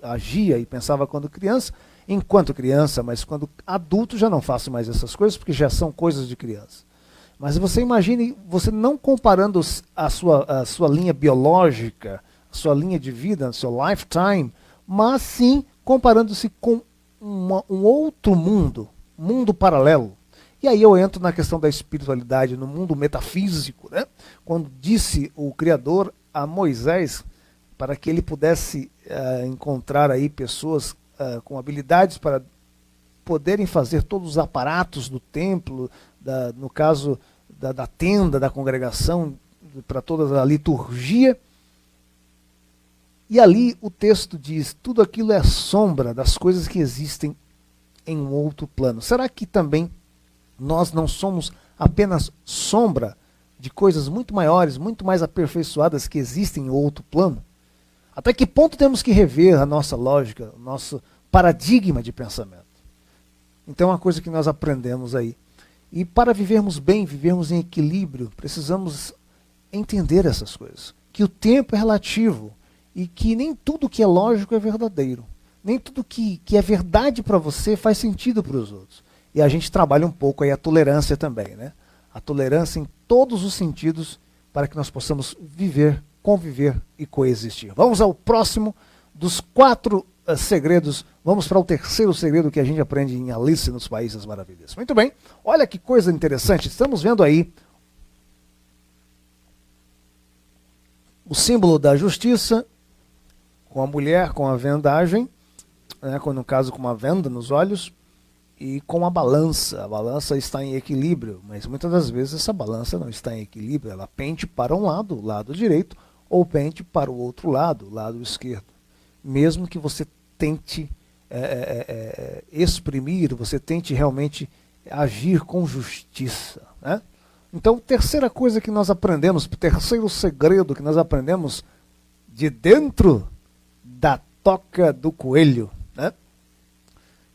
Speaker 1: agia e pensava quando criança, enquanto criança, mas quando adulto já não faço mais essas coisas, porque já são coisas de criança. Mas você imagine, você não comparando a sua linha biológica, a sua linha de vida, o seu lifetime, mas sim comparando-se com um outro mundo paralelo. E aí eu entro na questão da espiritualidade, no mundo metafísico, né? Quando disse o Criador a Moisés, para que ele pudesse encontrar aí pessoas com habilidades para poderem fazer todos os aparatos do templo, no caso da tenda, da congregação, para toda a liturgia. E ali o texto diz, tudo aquilo é sombra das coisas que existem em um outro plano. Será que também nós não somos apenas sombra de coisas muito maiores, muito mais aperfeiçoadas que existem em outro plano? Até que ponto temos que rever a nossa lógica, o nosso paradigma de pensamento? Então é uma coisa que nós aprendemos aí. E para vivermos bem, vivermos em equilíbrio, precisamos entender essas coisas. Que o tempo é relativo e que nem tudo que é lógico é verdadeiro. Nem tudo que é verdade para você faz sentido para os outros. E a gente trabalha um pouco aí a tolerância também, né? A tolerância em todos os sentidos para que nós possamos viver, conviver e coexistir. Vamos ao próximo dos 4 segredos. Vamos para o terceiro segredo que a gente aprende em Alice nos Países das Maravilhas. Muito bem, olha que coisa interessante. Estamos vendo aí o símbolo da justiça, com a mulher com a vendagem, né, no caso com uma venda nos olhos, e com a balança. A balança está em equilíbrio, mas muitas das vezes essa balança não está em equilíbrio. Ela pende para um lado, o lado direito, ou pende para o outro lado, o lado esquerdo. Mesmo que você tente exprimir, você tente realmente agir com justiça, né? Então, terceira coisa que nós aprendemos, terceiro segredo que nós aprendemos de dentro da toca do coelho, né?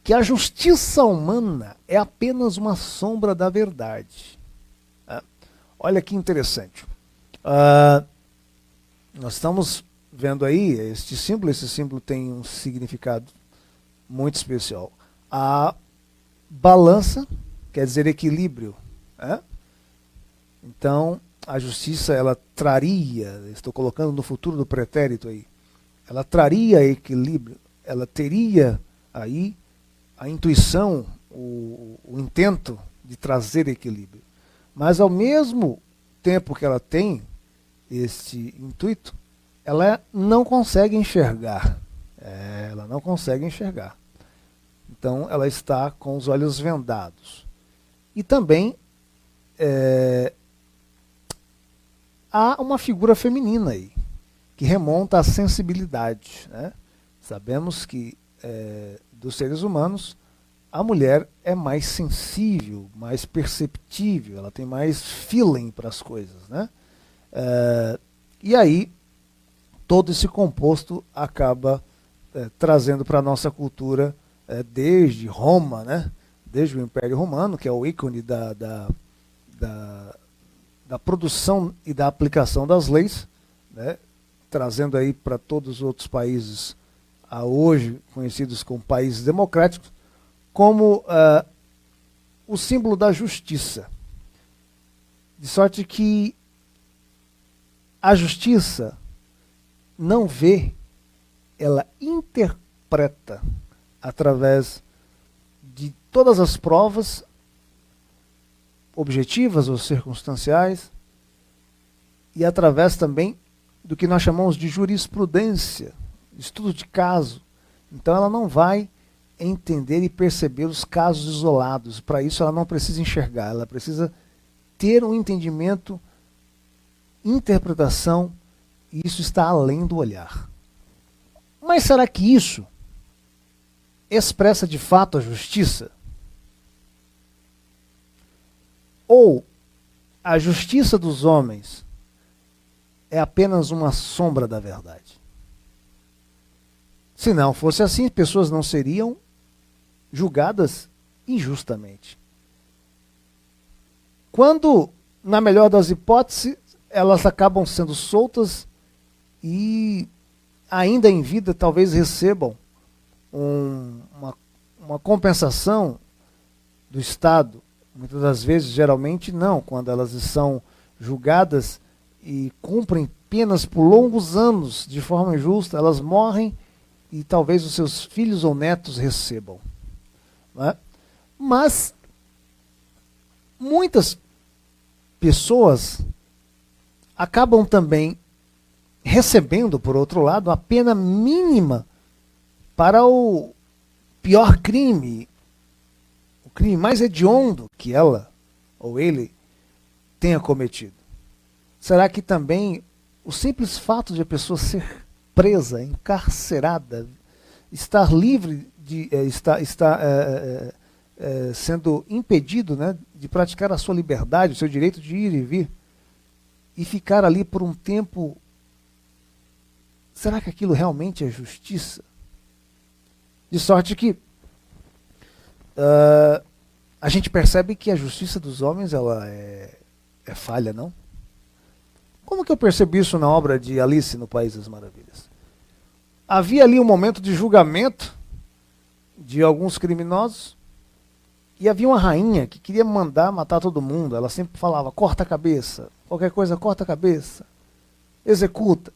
Speaker 1: Que a justiça humana é apenas uma sombra da verdade. Né? Olha que interessante. Nós estamos vendo aí esse símbolo tem um significado muito especial. A balança quer dizer equilíbrio. Né? Então, a justiça ela traria, estou colocando no futuro do pretérito aí, ela traria equilíbrio, ela teria aí a intuição, o intento de trazer equilíbrio. Mas ao mesmo tempo que ela tem esse intuito, ela não consegue enxergar. Ela não consegue enxergar. Então ela está com os olhos vendados. E também há uma figura feminina aí, que remonta à sensibilidade, né? Sabemos que dos seres humanos, a mulher é mais sensível, mais perceptível, ela tem mais feeling para as coisas, né? E aí, todo esse composto acaba trazendo para a nossa cultura, desde Roma, né? Desde o Império Romano, que é o ícone da produção e da aplicação das leis, né? Trazendo aí para todos os outros países, hoje conhecidos como países democráticos, como o símbolo da justiça. De sorte que a justiça não vê, ela interpreta através de todas as provas objetivas ou circunstanciais e através também do que nós chamamos de jurisprudência, estudo de caso. Então ela não vai entender e perceber os casos isolados. Para isso ela não precisa enxergar, ela precisa ter um entendimento, interpretação, e isso está além do olhar. Mas será que isso expressa de fato a justiça? Ou a justiça dos homens é apenas uma sombra da verdade? Se não fosse assim, pessoas não seriam julgadas injustamente. Quando, na melhor das hipóteses, elas acabam sendo soltas e, ainda em vida, talvez recebam uma compensação do Estado. Muitas das vezes, geralmente não, quando elas são julgadas e cumprem penas por longos anos de forma injusta, elas morrem e talvez os seus filhos ou netos recebam. Né? Mas muitas pessoas acabam também recebendo, por outro lado, a pena mínima para o pior crime, o crime mais hediondo que ela ou ele tenha cometido. Será que também o simples fato de a pessoa ser presa, encarcerada, estar livre de estar sendo impedido, né, de praticar a sua liberdade, o seu direito de ir e vir, e ficar ali por um tempo, será que aquilo realmente é justiça? De sorte que a gente percebe que a justiça dos homens ela é falha, não? Como que eu percebi isso na obra de Alice no País das Maravilhas? Havia ali um momento de julgamento de alguns criminosos e havia uma rainha que queria mandar matar todo mundo. Ela sempre falava, corta a cabeça, qualquer coisa corta a cabeça, executa.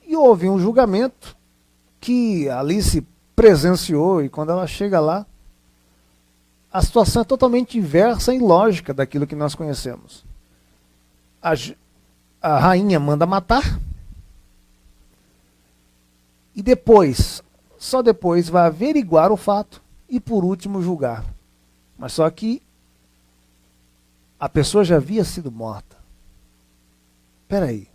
Speaker 1: E houve um julgamento que Alice presenciou e quando ela chega lá, a situação é totalmente inversa e ilógica daquilo que nós conhecemos. A rainha manda matar e depois, só depois, vai averiguar o fato e por último julgar. Mas só que a pessoa já havia sido morta. Espera aí.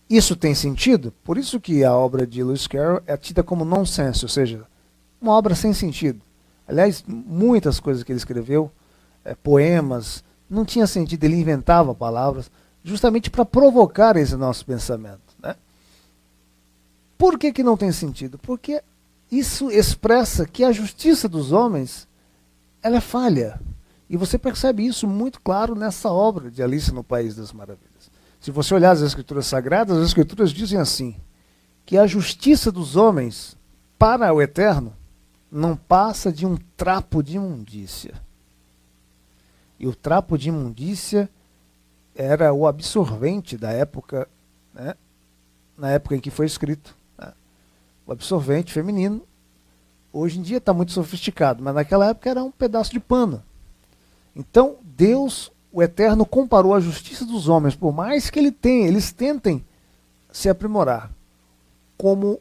Speaker 1: Isso tem sentido? Por isso que a obra de Lewis Carroll é tida como nonsense, ou seja, uma obra sem sentido. Aliás, muitas coisas que ele escreveu, poemas, não tinha sentido, ele inventava palavras, justamente para provocar esse nosso pensamento. Né? Por que não tem sentido? Porque isso expressa que a justiça dos homens ela é falha. E você percebe isso muito claro nessa obra de Alice no País das Maravilhas. Se você olhar as Escrituras Sagradas, as Escrituras dizem assim, que a justiça dos homens para o Eterno não passa de um trapo de imundícia. E o trapo de imundícia era o absorvente da época, né, na época em que foi escrito. Né? O absorvente feminino, hoje em dia está muito sofisticado, mas naquela época era um pedaço de pano. Então, Deus, o Eterno, comparou a justiça dos homens, por mais que eles tentem se aprimorar, como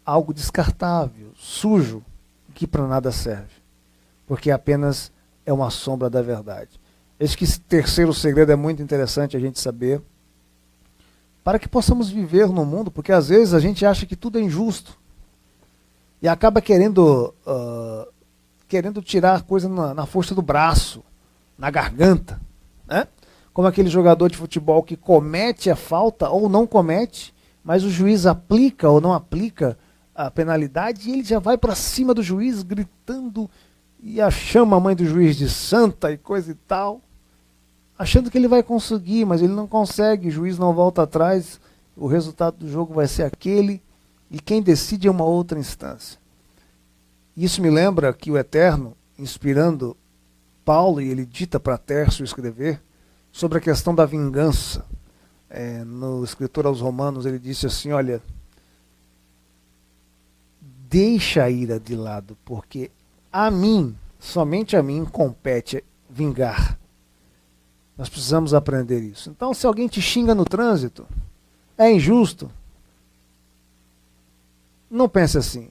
Speaker 1: algo descartável, sujo, que para nada serve, porque apenas é uma sombra da verdade. Esse terceiro segredo é muito interessante a gente saber, para que possamos viver no mundo, porque às vezes a gente acha que tudo é injusto e acaba querendo tirar coisa na força do braço, na garganta, né? Como aquele jogador de futebol que comete a falta ou não comete, mas o juiz aplica ou não aplica a penalidade e ele já vai para cima do juiz gritando e chama a mãe do juiz de santa e coisa e tal, achando que ele vai conseguir, mas ele não consegue, o juiz não volta atrás, o resultado do jogo vai ser aquele, e quem decide é uma outra instância. Isso me lembra que o Eterno, inspirando Paulo, e ele dita para Tércio escrever, sobre a questão da vingança. No escritor aos Romanos, ele disse assim, olha, deixa a ira de lado, porque a mim, somente a mim, compete vingar. Nós precisamos aprender isso. Então, se alguém te xinga no trânsito, é injusto. Não pense assim.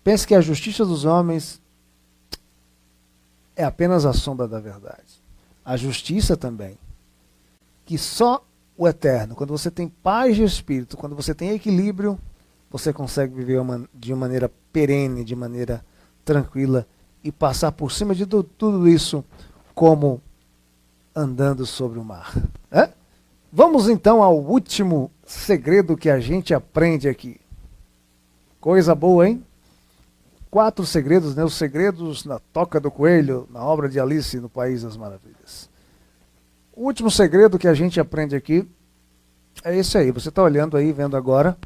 Speaker 1: Pense que a justiça dos homens é apenas a sombra da verdade. A justiça também. Que só o Eterno, quando você tem paz de espírito, quando você tem equilíbrio, você consegue viver de uma maneira perene, de maneira tranquila e passar por cima de tudo isso como andando sobre o mar. Vamos então ao último segredo que a gente aprende aqui. Coisa boa, hein? 4 segredos, né? Os segredos na Toca do Coelho, na obra de Alice no País das Maravilhas. O último segredo que a gente aprende aqui é esse aí. Você está olhando aí, vendo agora.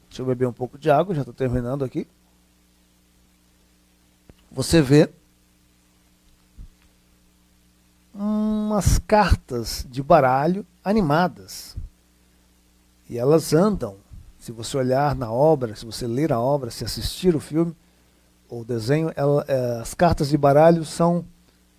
Speaker 1: Deixa eu beber um pouco de água, já estou terminando aqui. Você vê umas cartas de baralho animadas. E elas andam. Se você olhar na obra, se você ler a obra, se assistir o filme ou o desenho, as cartas de baralho são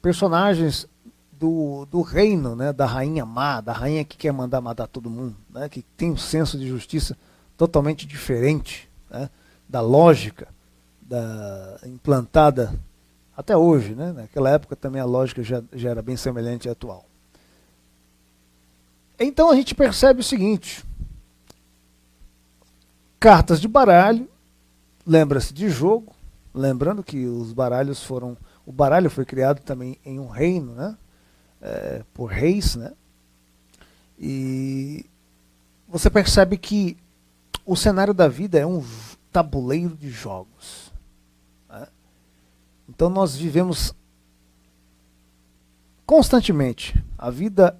Speaker 1: personagens do reino, né, da rainha má, da rainha que quer mandar matar todo mundo, né, que tem um senso de justiça totalmente diferente, né, da lógica implantada até hoje, né? Naquela época também a lógica já era bem semelhante à atual. Então a gente percebe o seguinte: cartas de baralho, lembra-se de jogo, lembrando que os baralhos o baralho foi criado também em um reino, né? Por reis, né? E você percebe que o cenário da vida é um tabuleiro de jogos. Né? Então nós vivemos constantemente. A vida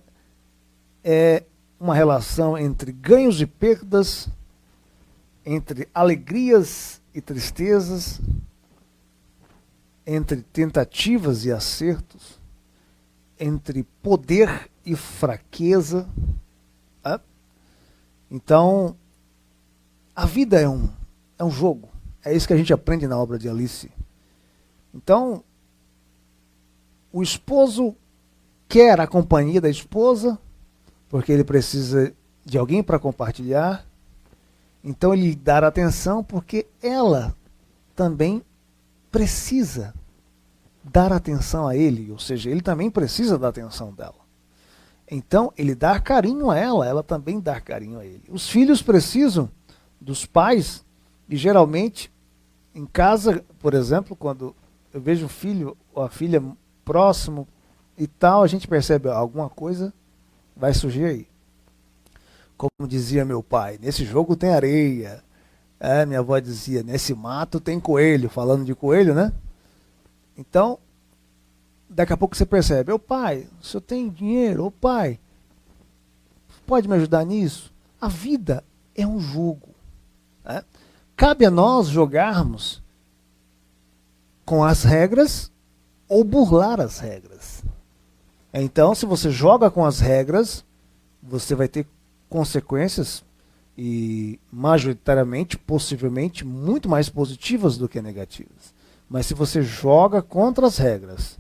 Speaker 1: é uma relação entre ganhos e perdas, entre alegrias e tristezas, entre tentativas e acertos, entre poder e fraqueza. Né? Então, a vida é um jogo. É isso que a gente aprende na obra de Alice. Então, o esposo quer a companhia da esposa, porque ele precisa de alguém para compartilhar. Então ele dá atenção porque ela também precisa dar atenção a ele, ou seja, ele também precisa da atenção dela. Então ele dá carinho a ela também dá carinho a ele. Os filhos precisam dos pais, e geralmente em casa, por exemplo, quando eu vejo o filho ou a filha próximo e tal, a gente percebe alguma coisa vai surgir aí. Como dizia meu pai, nesse jogo tem areia. Minha avó dizia, nesse mato tem coelho, falando de coelho, né? Então, daqui a pouco você percebe, ô pai, o senhor tem dinheiro? Ô pai, pode me ajudar nisso? A vida é um jogo. Né? Cabe a nós jogarmos com as regras ou burlar as regras. Então, se você joga com as regras, você vai ter consequências e majoritariamente, possivelmente, muito mais positivas do que negativas. Mas se você joga contra as regras,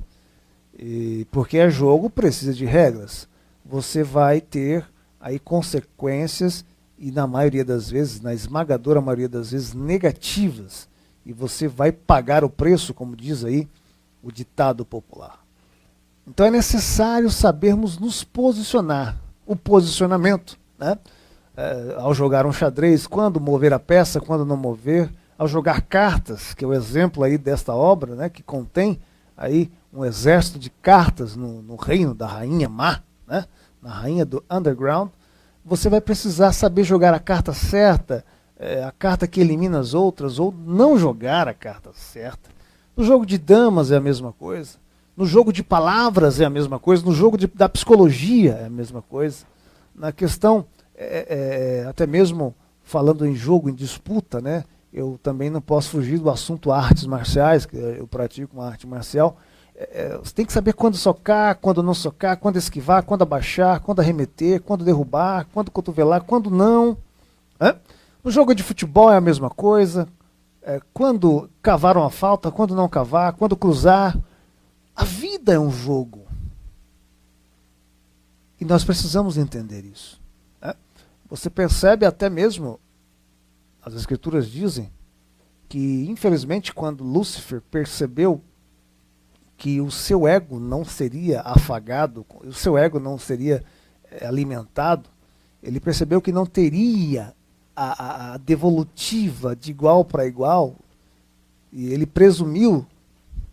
Speaker 1: porque é jogo, precisa de regras, você vai ter aí consequências e na maioria das vezes, na esmagadora maioria das vezes, negativas. E você vai pagar o preço, como diz aí o ditado popular. Então é necessário sabermos nos posicionar. O posicionamento, né? Ao jogar um xadrez, quando mover a peça, quando não mover, ao jogar cartas, que é o exemplo aí desta obra, né, que contém aí um exército de cartas no reino da rainha má, né, na rainha do underground, você vai precisar saber jogar a carta certa, a carta que elimina as outras, ou não jogar a carta certa. No jogo de damas é a mesma coisa, no jogo de palavras é a mesma coisa, no jogo da psicologia é a mesma coisa, na questão até mesmo falando em jogo, em disputa, né? Eu também não posso fugir do assunto artes marciais, que eu pratico uma arte marcial. Você tem que saber quando socar, quando não socar, quando esquivar, quando abaixar, quando arremeter, quando derrubar, quando cotovelar, quando não. No jogo de futebol é a mesma coisa. Quando cavar uma falta, quando não cavar, quando cruzar. A vida é um jogo. E nós precisamos entender isso. Você percebe até mesmo, as escrituras dizem, que infelizmente quando Lúcifer percebeu que o seu ego não seria afagado, o seu ego não seria alimentado, ele percebeu que não teria a devolutiva de igual para igual, e ele presumiu,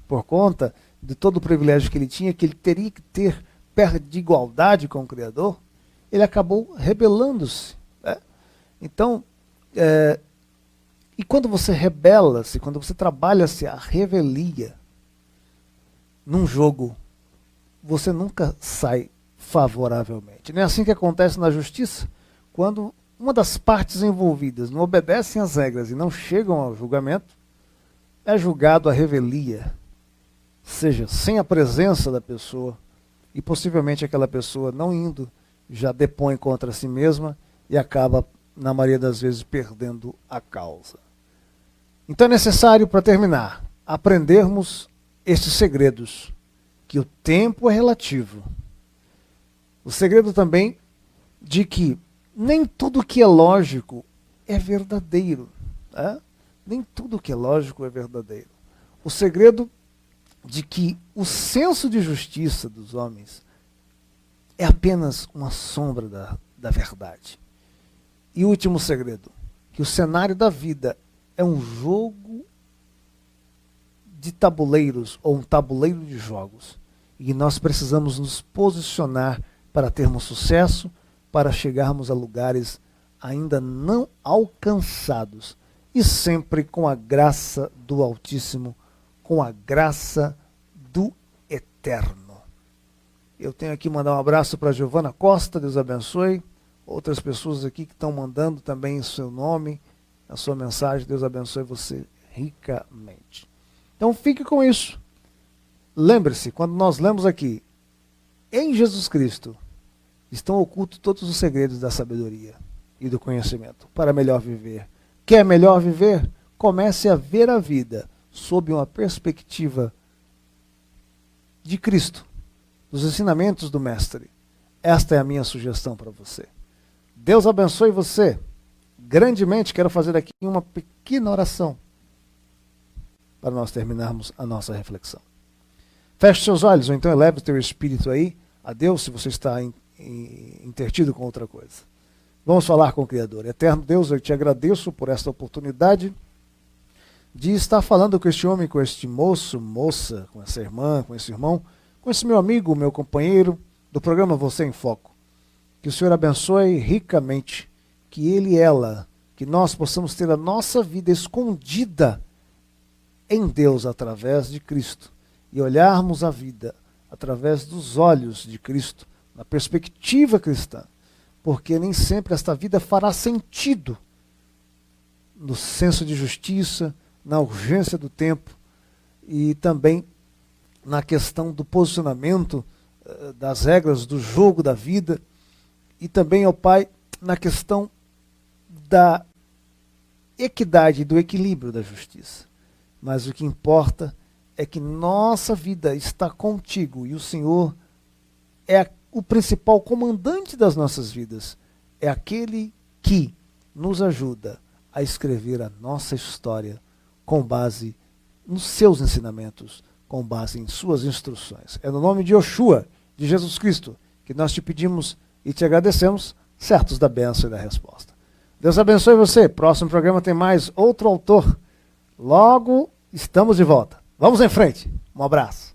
Speaker 1: por conta de todo o privilégio que ele tinha, que ele teria que ter perto de igualdade com o Criador, ele acabou rebelando-se. Né? Então, e quando você rebela-se, quando você trabalha-se a revelia num jogo, você nunca sai favoravelmente. Não é assim que acontece na justiça? Quando uma das partes envolvidas não obedecem às regras e não chegam ao julgamento, é julgado a revelia, seja sem a presença da pessoa, e possivelmente aquela pessoa não indo, já depõe contra si mesma e acaba, na maioria das vezes, perdendo a causa. Então é necessário, para terminar, aprendermos estes segredos, que o tempo é relativo. O segredo também de que nem tudo que é lógico é verdadeiro. Né? Nem tudo que é lógico é verdadeiro. O segredo de que o senso de justiça dos homens é apenas uma sombra da verdade. E o último segredo, que o cenário da vida é um jogo de tabuleiros, ou um tabuleiro de jogos. E nós precisamos nos posicionar para termos sucesso, para chegarmos a lugares ainda não alcançados. E sempre com a graça do Altíssimo, com a graça do Eterno. Eu tenho aqui que mandar um abraço para Giovana Costa, Deus abençoe. Outras pessoas aqui que estão mandando também o seu nome, a sua mensagem, Deus abençoe você ricamente. Então fique com isso. Lembre-se, quando nós lemos aqui, em Jesus Cristo, estão ocultos todos os segredos da sabedoria e do conhecimento para melhor viver. Quer melhor viver? Comece a ver a vida sob uma perspectiva de Cristo, dos ensinamentos do Mestre. Esta é a minha sugestão para você. Deus abençoe você grandemente. Quero fazer aqui uma pequena oração para nós terminarmos a nossa reflexão. Feche seus olhos, ou então eleve o teu espírito aí a Deus, se você está intertido com outra coisa. Vamos falar com o Criador. Eterno Deus, eu te agradeço por esta oportunidade de estar falando com este homem, com este moço, moça, com essa irmã, com esse irmão, com esse meu amigo, meu companheiro do programa Você em Foco. Que o Senhor abençoe ricamente, que ele e ela, que nós possamos ter a nossa vida escondida em Deus através de Cristo e olharmos a vida através dos olhos de Cristo, na perspectiva cristã, porque nem sempre esta vida fará sentido no senso de justiça, na urgência do tempo e também na questão do posicionamento das regras do jogo da vida, e também, ó Pai, na questão da equidade e do equilíbrio da justiça. Mas o que importa é que nossa vida está contigo e o Senhor é o principal comandante das nossas vidas. É aquele que nos ajuda a escrever a nossa história com base nos seus ensinamentos, com base em suas instruções. É no nome de Yoshua, de Jesus Cristo, que nós te pedimos e te agradecemos, certos da bênção e da resposta. Deus abençoe você. Próximo programa tem mais outro autor. Logo estamos de volta. Vamos em frente. Um abraço.